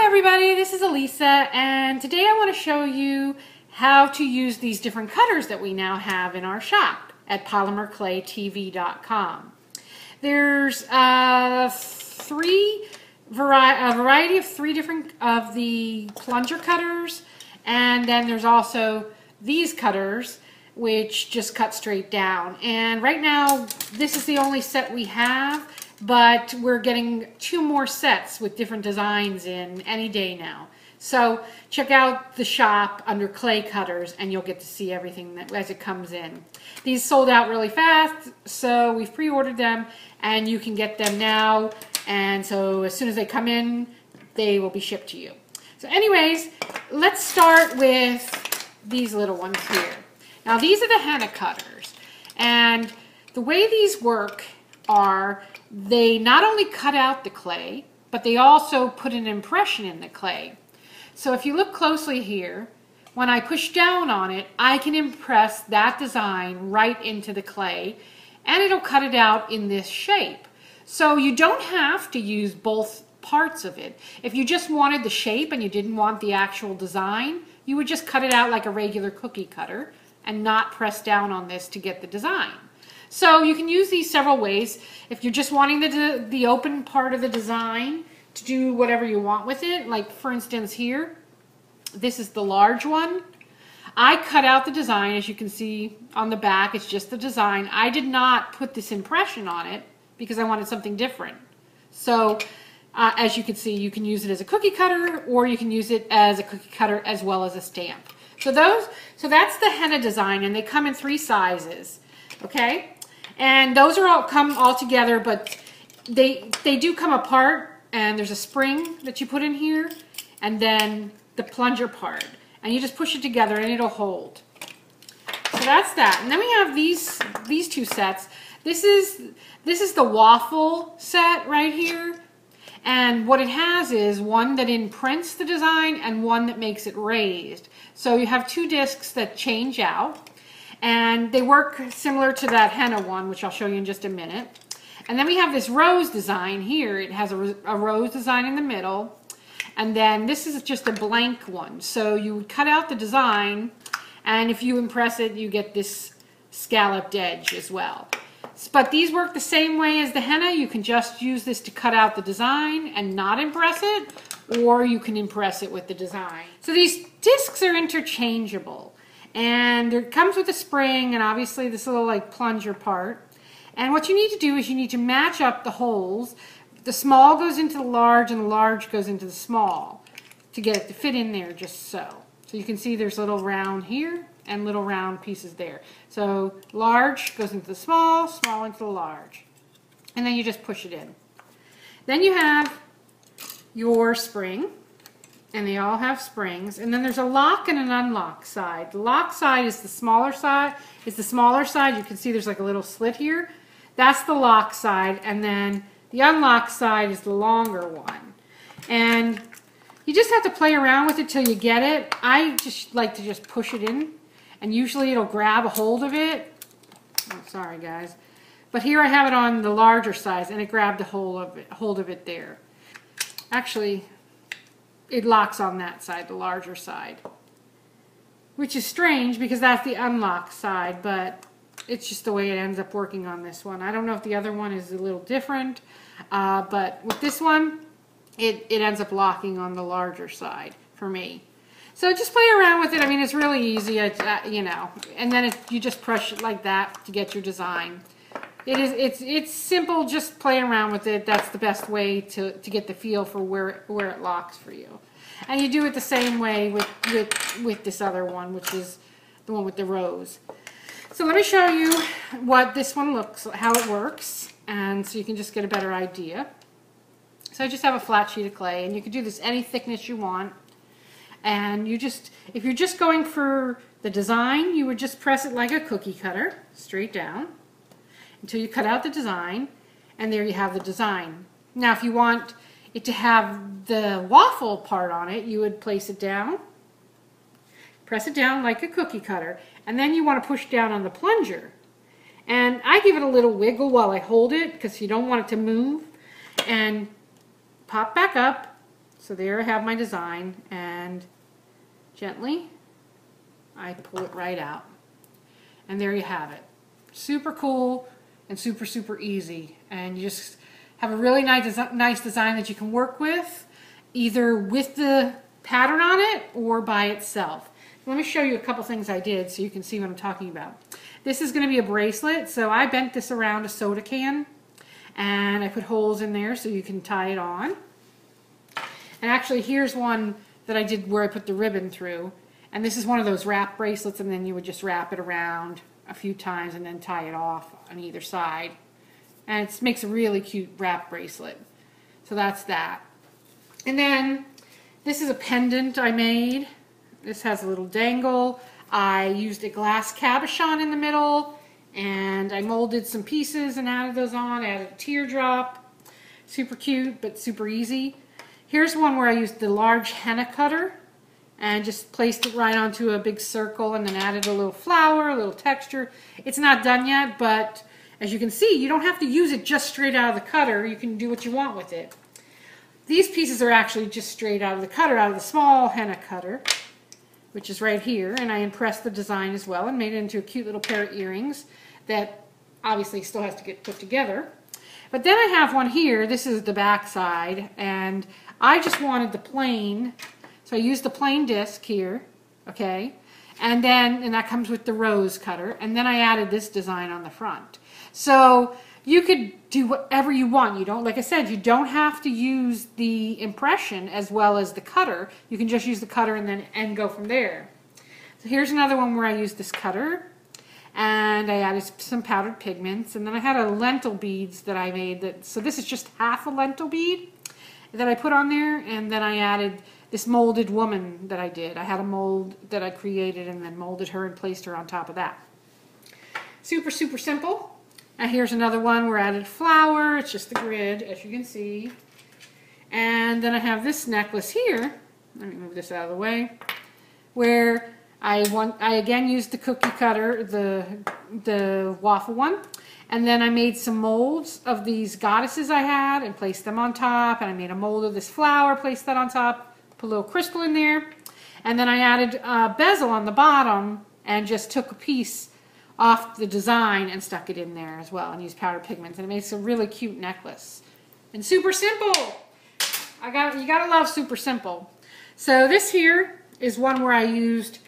everybody, this is Elisa, and today I want to show you how to use these different cutters that we now have in our shop at polymerclaytv.com. There's a variety of three different of the plunger cutters, and then there's also these cutters which just cut straight down. And right now this is the only set we have, but we're getting 2 more sets with different designs in any day now. So check out the shop under clay cutters and you'll get to see everything that, as it comes in. These sold out really fast, so we've pre-ordered them and you can get them now, and so as soon as they come in they will be shipped to you. So anyways, let's start with these little ones here. Now these are the Hana Cutters, and the way these work are they not only cut out the clay, but they also put an impression in the clay. So if you look closely here, when I push down on it, I can impress that design right into the clay, and it'll cut it out in this shape. So you don't have to use both parts of it. If you just wanted the shape and you didn't want the actual design, you would just cut it out like a regular cookie cutter and not press down on this to get the design. So you can use these several ways. If you're just wanting the open part of the design to do whatever you want with it, like for instance here, this is the large one. I cut out the design, as you can see on the back, it's just the design. I did not put this impression on it because I wanted something different. So as you can see, you can use it as a cookie cutter, or you can use it as a cookie cutter as well as a stamp. So that's the henna design, and they come in 3 sizes. Okay? And those are come all together, but they do come apart, and there's a spring that you put in here, and then the plunger part. And you just push it together and it'll hold. So that's that. And then we have these 2 sets. This is the Waffle Set right here. And what it has is one that imprints the design and one that makes it raised. So you have 2 discs that change out. And they work similar to that henna one, which I'll show you in just a minute. And then we have this rose design here. It has a rose design in the middle. And then this is just a blank one. So you would cut out the design, and if you impress it, you get this scalloped edge as well. But these work the same way as the henna. You can just use this to cut out the design and not impress it, or you can impress it with the design. So these discs are interchangeable. And it comes with a spring and obviously this little like plunger part. And what you need to do is you need to match up the holes. The small goes into the large and the large goes into the small to get it to fit in there just so. So you can see there's little round here and little round pieces there. So large goes into the small, small into the large. And then you just push it in. Then you have your spring. And they all have springs, and then there's a lock and an unlock side. The lock side is the smaller side. You can see there's like a little slit here. That's the lock side, and then the unlock side is the longer one. And you just have to play around with it till you get it. I just like to just push it in, and usually it'll grab a hold of it. Oh, sorry guys, but here I have it on the larger size, and it grabbed a hold of it there. Actually, it locks on that side, the larger side, which is strange because that's the unlock side, but it's just the way it ends up working on this one. I don't know if the other one is a little different, but with this one, it ends up locking on the larger side for me. So just play around with it. I mean, it's really easy, you know, and then you just press it like that to get your design. It's simple, just play around with it. That's the best way to get the feel for where it locks for you. And you do it the same way with this other one, which is the one with the rose. So let me show you what this one looks like, how it works, and so you can just get a better idea. So I just have a flat sheet of clay, and you can do this any thickness you want. And if you're just going for the design, you would just press it like a cookie cutter, straight down, until you cut out the design, and there you have the design. Now if you want it to have the waffle part on it, you would place it down, press it down like a cookie cutter, and then you want to push down on the plunger. And I give it a little wiggle while I hold it because you don't want it to move, and pop back up, So there I have my design, and gently I pull it right out. And there you have it. Super cool and super, super easy. And you just have a really nice design that you can work with, either with the pattern on it or by itself. Let me show you a couple things I did so you can see what I'm talking about. This is going to be a bracelet, so I bent this around a soda can, and I put holes in there so you can tie it on. And actually, here's one that I did where I put the ribbon through. And this is one of those wrap bracelets, and then you would just wrap it around a few times and then tie it off on either side. And it makes a really cute wrap bracelet. So that's that. And then this is a pendant I made. This has a little dangle. I used a glass cabochon in the middle, and I molded some pieces and added those on. Added a teardrop. Super cute, but super easy. Here's one where I used the large Hana cutter and just placed it right onto a big circle, and then added a little flower, a little texture. It's not done yet, but as you can see, you don't have to use it just straight out of the cutter. You can do what you want with it. These pieces are actually just straight out of the cutter, out of the small Hana cutter, which is right here, and I impressed the design as well and made it into a cute little pair of earrings that obviously still has to get put together. But then I have one here. This is the back side, and I just wanted the plain, so I used the plain disc here, okay, and that comes with the rose cutter, and then I added this design on the front. So you could do whatever you want. You don't, like I said, you don't have to use the impression as well as the cutter. You can just use the cutter and go from there. So here's another one where I used this cutter, and I added some powdered pigments, and then I had a lentil beads that I made. So this is just half a lentil bead that I put on there, and then I added this molded woman that I did. I had a mold that I created and then molded her and placed her on top of that. Super, super simple. And here's another one where I added flower. It's just the grid, as you can see. And then I have this necklace here. Let me move this out of the way. Where I again used the cookie cutter, the waffle one. And then I made some molds of these goddesses I had and placed them on top. And I made a mold of this flower, placed that on top, put a little crystal in there. And then I added a bezel on the bottom and just took a piece off the design and stuck it in there as well, and used powder pigments, and it makes a really cute necklace. And super simple. You gotta love super simple. So this here is one where I used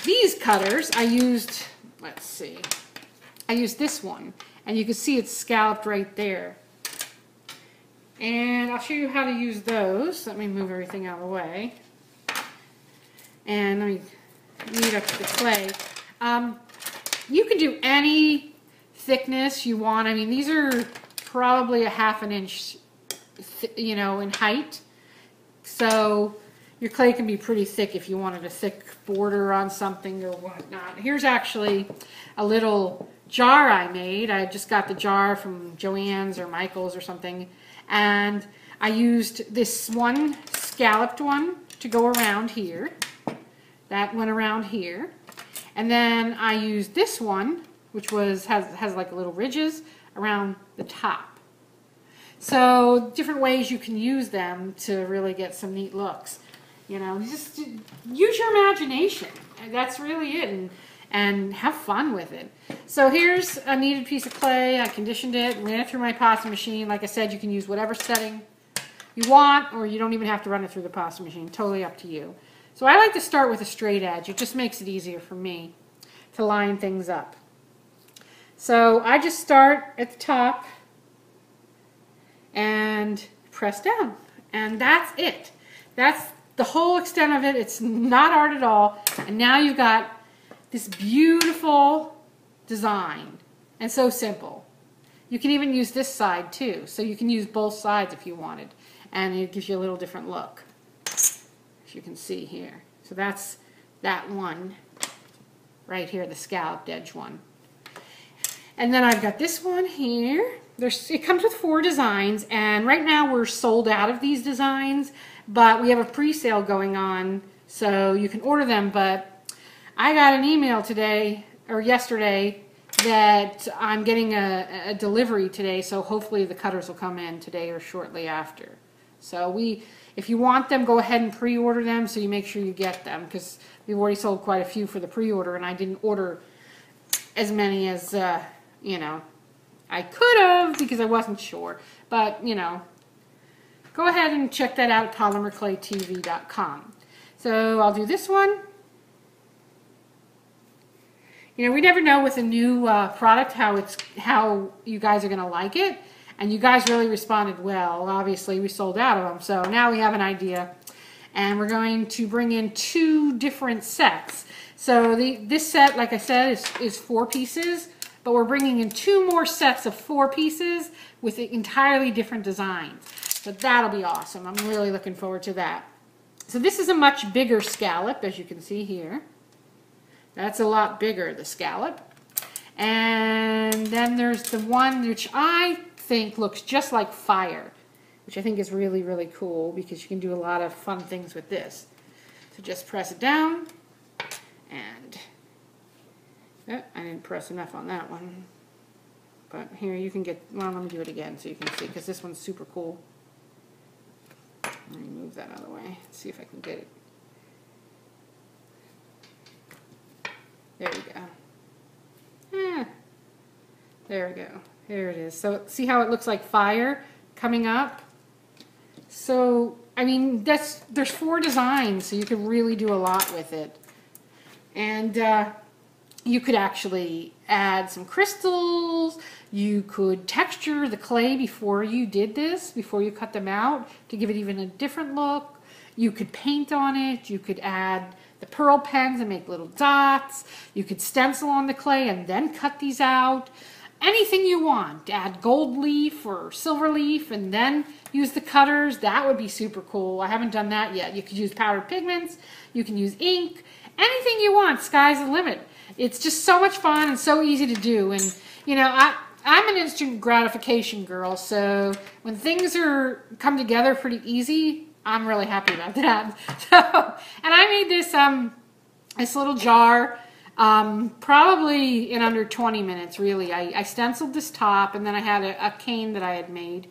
these cutters. I used, let's see, I used this one, and you can see it's scalloped right there. And I'll show you how to use those. Let me move everything out of the way. And let me knead up the clay. You can do any thickness you want. I mean, these are probably a ½ inch, you know, in height. So your clay can be pretty thick if you wanted a thick border on something or whatnot. Here's actually a little jar I made. I just got the jar from Joann's or Michael's or something. And I used this one scalloped one to go around here. That went around here. And then I used this one, which has like little ridges around the top. So different ways you can use them to really get some neat looks. You know, just use your imagination. That's really it, and have fun with it. So here's a kneaded piece of clay. I conditioned it, ran it through my pasta machine. Like I said, you can use whatever setting you want, or you don't even have to run it through the pasta machine. Totally up to you. So I like to start with a straight edge. It just makes it easier for me to line things up. So I just start at the top and press down. And that's it. That's the whole extent of it. It's not art at all. And now you've got this beautiful design. And so simple. You can even use this side too. So you can use both sides if you wanted. And it gives you a little different look, you can see here. So that's that one right here, the scalloped edge one. And then I've got this one here. It comes with 4 designs, and right now we're sold out of these designs, but we have a pre-sale going on, so you can order them. But I got an email today, or yesterday, that I'm getting a delivery today, so hopefully the cutters will come in today or shortly after. So if you want them, go ahead and pre-order them so you make sure you get them, because we've already sold quite a few for the pre-order, and I didn't order as many as, you know, I could have because I wasn't sure. But, you know, go ahead and check that out at polymerclaytv.com. So I'll do this one. You know, we never know with a new product how you guys are going to like it. And you guys really responded well. Obviously, we sold out of them. So now we have an idea. And we're going to bring in 2 different sets. So this set, like I said, is 4 pieces. But we're bringing in 2 more sets of 4 pieces with entirely different designs. So that'll be awesome. I'm really looking forward to that. So this is a much bigger scallop, as you can see here. That's a lot bigger, the scallop. And then there's the one which I think looks just like fire, which I think is really, really cool because you can do a lot of fun things with this. So just press it down, and oh, I didn't press enough on that one. But here you can get, well, let me do it again so you can see, because this one's super cool. Let me move that out of the way, see if I can get it. There we go. Yeah. There we go. There it is. So see how it looks like fire coming up? So, I mean, there's 4 designs, so you can really do a lot with it. And you could actually add some crystals. You could texture the clay before you did this, before you cut them out, to give it even a different look. You could paint on it. You could add the pearl pens and make little dots. You could stencil on the clay and then cut these out. Anything you want. Add gold leaf or silver leaf and then use the cutters. That would be super cool. I haven't done that yet. You could use powdered pigments. You can use ink. Anything you want. Sky's the limit. It's just so much fun and so easy to do. And, you know, I'm an instant gratification girl, so when things come together pretty easy, I'm really happy about that. So, and I made this little jar probably in under 20 minutes, really. I stenciled this top, and then I had a cane that I had made.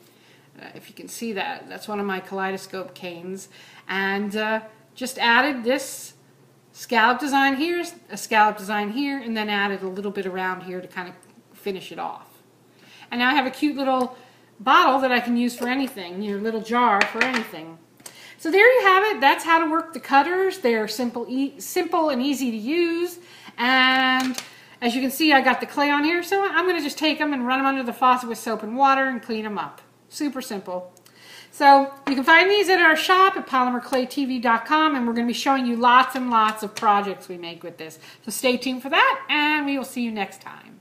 If you can see that, that's one of my kaleidoscope canes. And just added this scallop design here, a scallop design here, and then added a little bit around here to kind of finish it off. And now I have a cute little bottle that I can use for anything, your little jar for anything. So there you have it. That's how to work the cutters. They're simple and easy to use. And as you can see, I got the clay on here, so I'm going to just take them and run them under the faucet with soap and water and clean them up. Super simple. So you can find these at our shop at polymerclaytv.com, and we're going to be showing you lots and lots of projects we make with this. So stay tuned for that, and we will see you next time.